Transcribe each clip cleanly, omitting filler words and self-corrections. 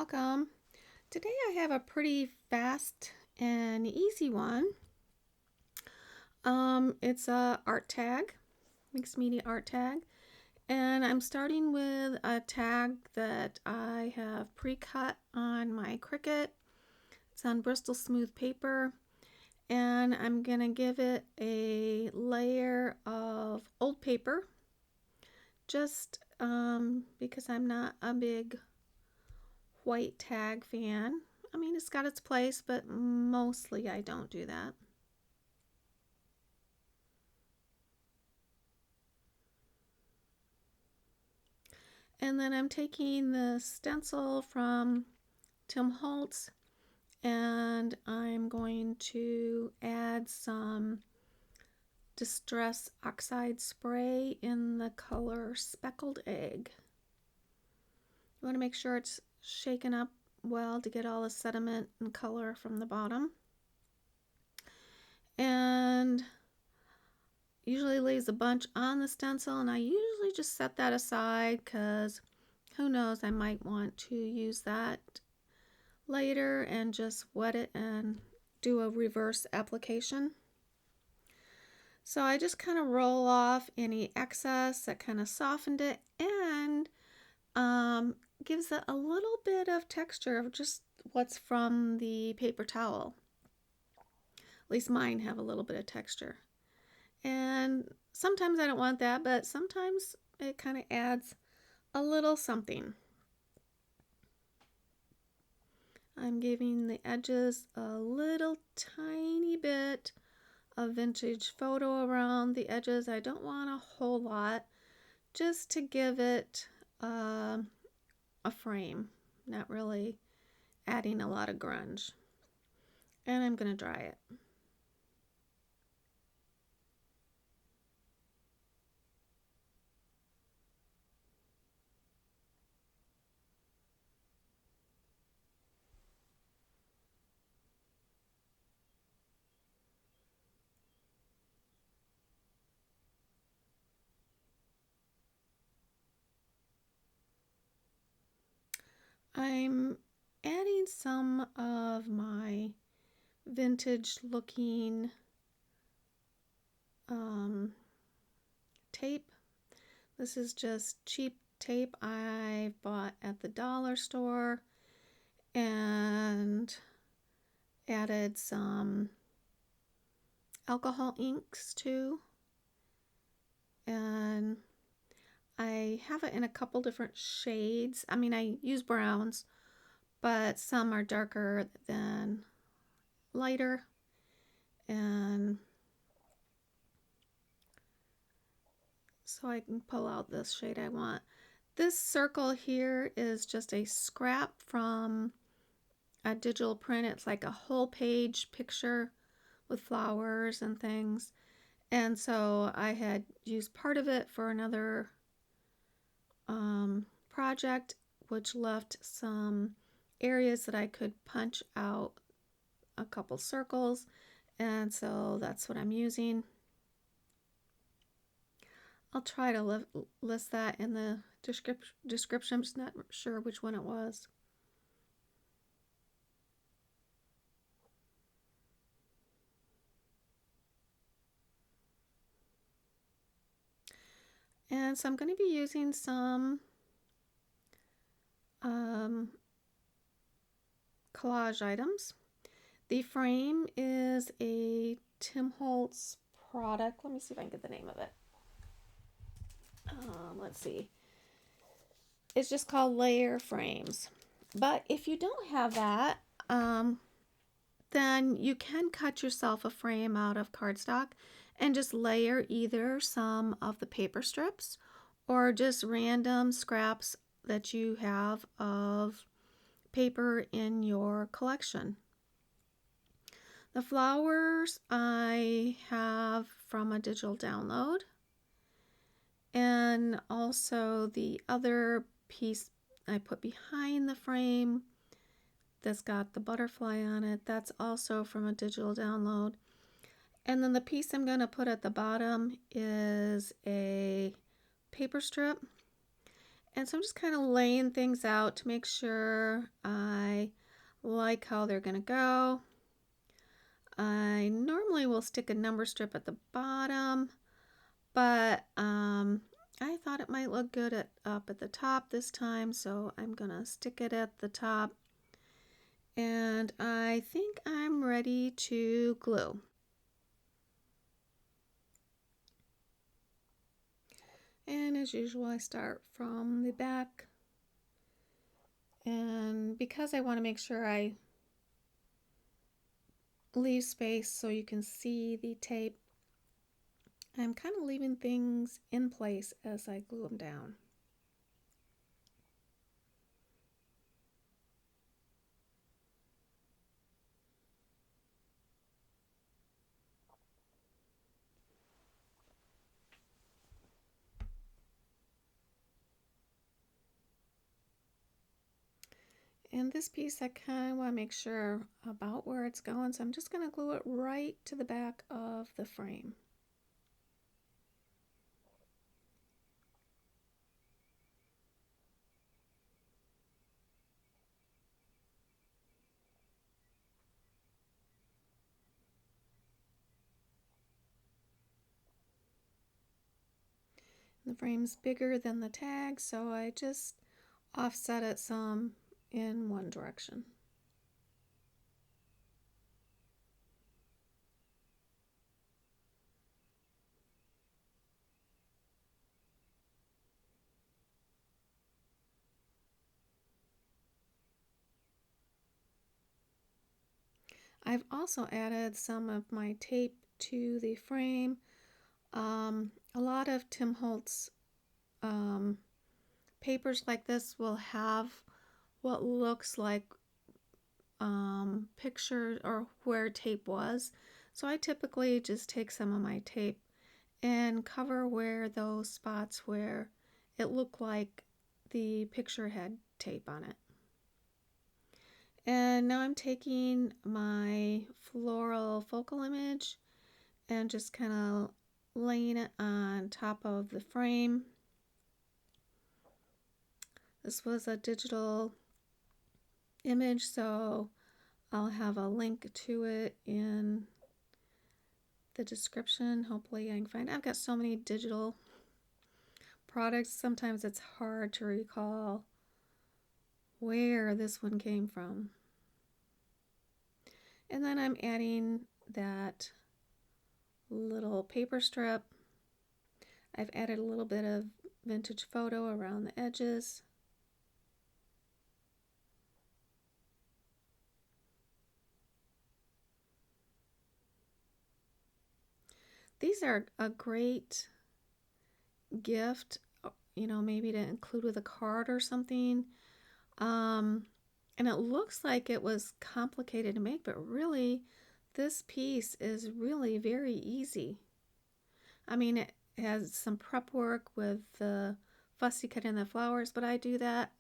welcome. Today I have a pretty fast and easy one. It's a art tag, mixed media art tag, and I'm starting with a tag that I have pre-cut on my Cricut. It's on Bristol smooth paper, and I'm gonna give it a layer of old paper, just because I'm not a big white tag fan. I mean, it's got its place, but mostly I don't do that. And then I'm taking the stencil from Tim Holtz and I'm going to add some Distress Oxide spray in the color Speckled Egg. You want to make sure it's shaken up well to get all the sediment and color from the bottom. And usually lays a bunch on the stencil, and I usually just set that aside because who knows, I might want to use that later and just wet it and do a reverse application. So I just kind of roll off any excess that kind of softened it and gives it a little bit of texture of just what's from the paper towel. At least mine have a little bit of texture. And sometimes I don't want that, but sometimes it kind of adds a little something. I'm giving the edges a little tiny bit of vintage photo around the edges. I don't want a whole lot, just to give it a frame, not really adding a lot of grunge. And I'm going to dry it. I'm adding some of my vintage looking tape. This is just cheap tape I bought at the dollar store and added some alcohol inks too. And I have it in a couple different shades. I mean, I use browns, but some are darker than lighter. And so I can pull out this shade I want. This circle here is just a scrap from a digital print. It's like a whole page picture with flowers and things. And so I had used part of it for another project, which left some areas that I could punch out a couple circles, and so that's what I'm using. I'll try to list that in the description. I'm just not sure which one it was. And so I'm going to be using some collage items. The frame is a Tim Holtz product. Let me see if I can get the name of it. Let's see. It's just called Layer Frames. But if you don't have that, then you can cut yourself a frame out of cardstock and just layer either some of the paper strips or just random scraps that you have of paper in your collection. The flowers I have from a digital download, and also the other piece I put behind the frame that's got the butterfly on it, that's also from a digital download. And then the piece I'm going to put at the bottom is a paper strip, And so I'm just kind of laying things out to make sure I like how they're going to go. I normally will stick a number strip at the bottom, but I thought it might look good up at the top this time, so I'm going to stick it at the top. And I think I'm ready to glue. And as usual, I start from the back. And because I want to make sure I leave space so you can see the tape, I'm kind of leaving things in place as I glue them down. And this piece I kind of want to make sure about where it's going, so I'm just going to glue it right to the back of the frame. The frame's bigger than the tag, so I just offset it some in one direction. I've also added some of my tape to the frame. A lot of Tim Holtz papers like this will have what looks like picture or where tape was. So I typically just take some of my tape and cover where those spots where it looked like the picture had tape on it. And now I'm taking my floral focal image and just kind of laying it on top of the frame. This was a digital image, so I'll have a link to it in the description. Hopefully I can find it. I've got so many digital products, sometimes it's hard to recall where this one came from. And then I'm adding that little paper strip. I've added a little bit of vintage photo around the edges. These are a great gift, you know, maybe to include with a card or something. And it looks like it was complicated to make, but really this piece is really very easy. I mean, it has some prep work with the fussy cutting the flowers, but I do that,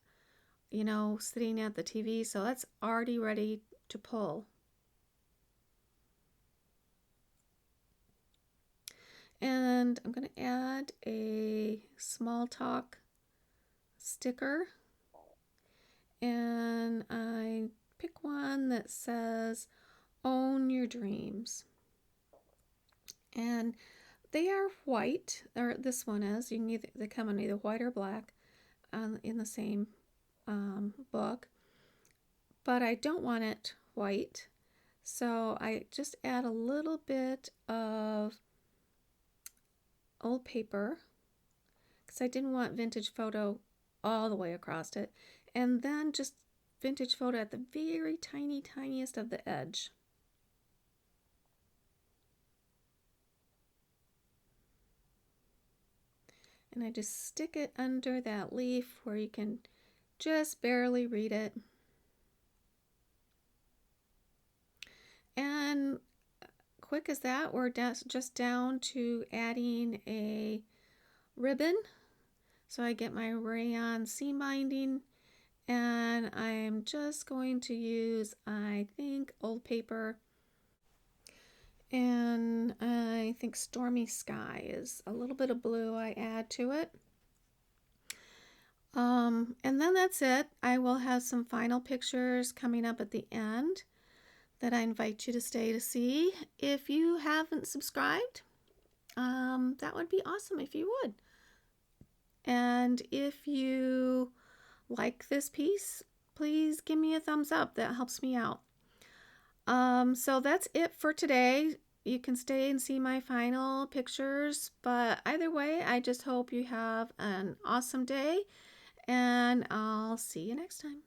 you know, sitting at the TV, so that's already ready to pull. And I'm going to add a small talk sticker, and I pick one that says own your dreams, and they are white, or this one is. You can either, they come in either white or black in the same book, but I don't want it white, so I just add a little bit of old paper because I didn't want vintage photo all the way across it, and then just vintage photo at the very tiniest of the edge. And I just stick it under that leaf where you can just barely read it. And quick as that, we're just down to adding a ribbon. So I get my rayon seam binding, and I'm just going to use, I think, old paper, and I think Stormy Sky is a little bit of blue I add to it. And then that's it. I will have some final pictures coming up at the end that I invite you to stay to see. If you haven't subscribed, that would be awesome if you would. And if you like this piece, please give me a thumbs up. That helps me out. So that's it for today. You can stay and see my final pictures, but either way, I just hope you have an awesome day, and I'll see you next time.